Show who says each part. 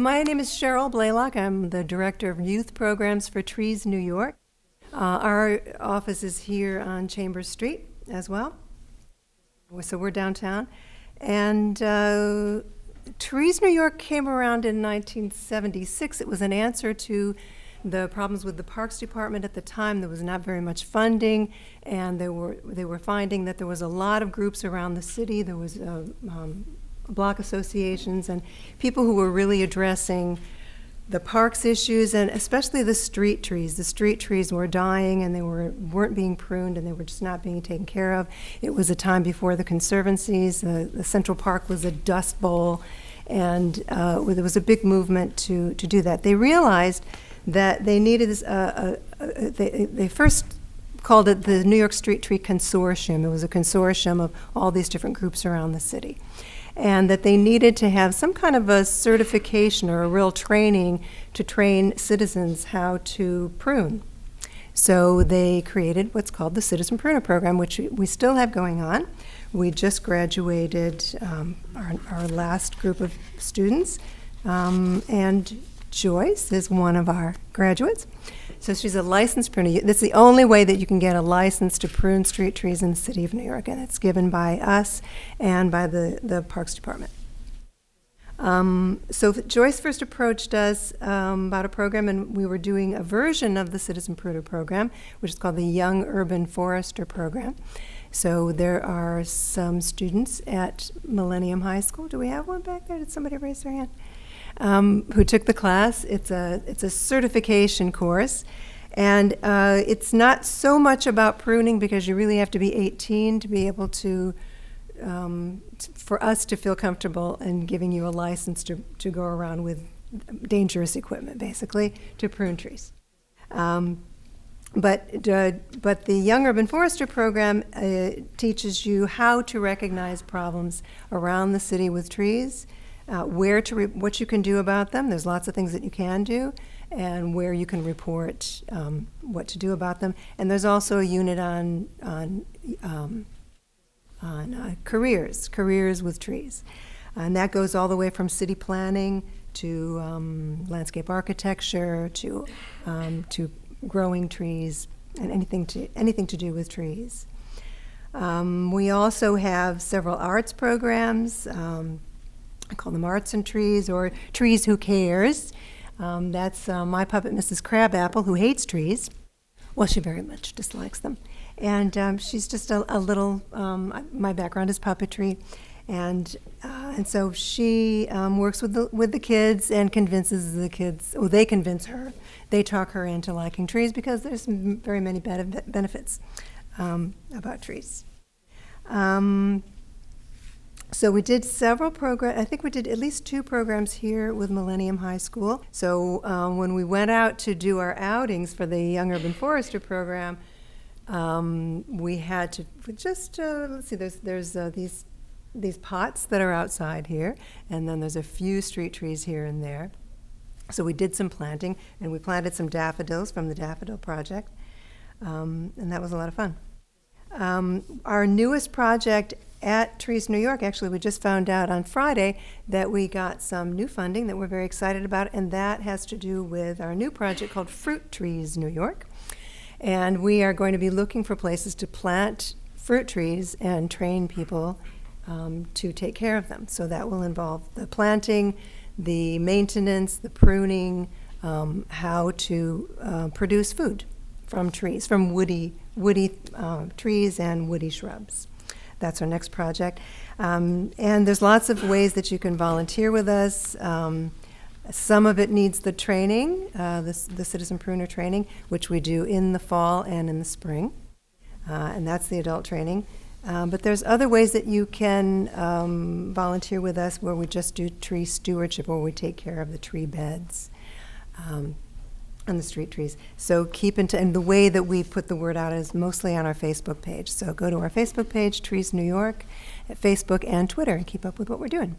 Speaker 1: My name is Cheryl Blayblock. I'm the Director of Youth Programs for Trees New York. Our office is here on Chambers Street as well. So we're downtown. And Trees New York came around in 1976. It was an answer to the problems with the Parks Department at the time. There was not very much funding, and they were finding that there was a lot of groups around the city. There was block associations and people who were really addressing the parks issues, and especially the street trees. The street trees were dying, and they weren't being pruned, and they were just not being taken care of. It was a time before the conservancies. The Central Park was a dust bowl, and there was a big movement to do that. They realized that they needed this. They first called it the New York Street Tree Consortium. It was a consortium of all these different groups around the city. And that they needed to have some kind of a certification or a real training to train citizens how to prune. So they created what's called the Citizen Pruner Program, which we still have going on. We just graduated our last group of students, and Joyce is one of our graduates. So she's a licensed pruner. That's the only way that you can get a license to prune street trees in the city of New York, and it's given by us and by the Parks Department. So Joyce first approached us about a program, and we were doing a version of the Citizen Pruner Program, which is called the Young Urban Forester Program. So there are some students at Millennium High School. Do we have one back there? Did somebody raise their hand? Who took the class. It's a certification course, and it's not so much about pruning, because you really have to be 18 to be able to, for us to feel comfortable in giving you a license to go around with dangerous equipment, basically, to prune trees. But the Young Urban Forester Program teaches you how to recognize problems around the city with trees, what you can do about them. There's lots of things that you can do, and where you can report what to do about them. And there's also a unit on careers with trees, and that goes all the way from city planning to landscape architecture to growing trees, and anything to do with trees. We also have several arts programs. I call them Arts and Trees, or Trees Who Cares. That's my puppet, Mrs. Crabapple, who hates trees. Well, she very much dislikes them. And she's just a little, my background is puppetry. And so she works with the kids and convinces the kids, well, they convince her. They talk her into liking trees, because there's very many benefits about trees. So we did several programs. I think we did at least 2 programs here with Millennium High School. So when we went out to do our outings for the Young Urban Forester Program, we had to just, let's see, there's these pots that are outside here, and then there's a few street trees here and there. So we did some planting, and we planted some daffodils from the Daffodil Project, and that was a lot of fun. Our newest project at Trees New York, actually, we just found out on Friday that we got some new funding that we're very excited about, and that has to do with our new project called Fruit Trees New York. And we are going to be looking for places to plant fruit trees and train people to take care of them. So that will involve the planting, the maintenance, the pruning, how to produce food from trees, from woody trees and woody shrubs. That's our next project. And there's lots of ways that you can volunteer with us. Some of it needs the training, the Citizen Pruner training, which we do in the fall and in the spring. And that's the adult training. But there's other ways that you can volunteer with us, where we just do tree stewardship, or we take care of the tree beds and the street trees. So keep and the way that we put the word out is mostly on our Facebook page. So go to our Facebook page, Trees New York, at Facebook and Twitter, and keep up with what we're doing.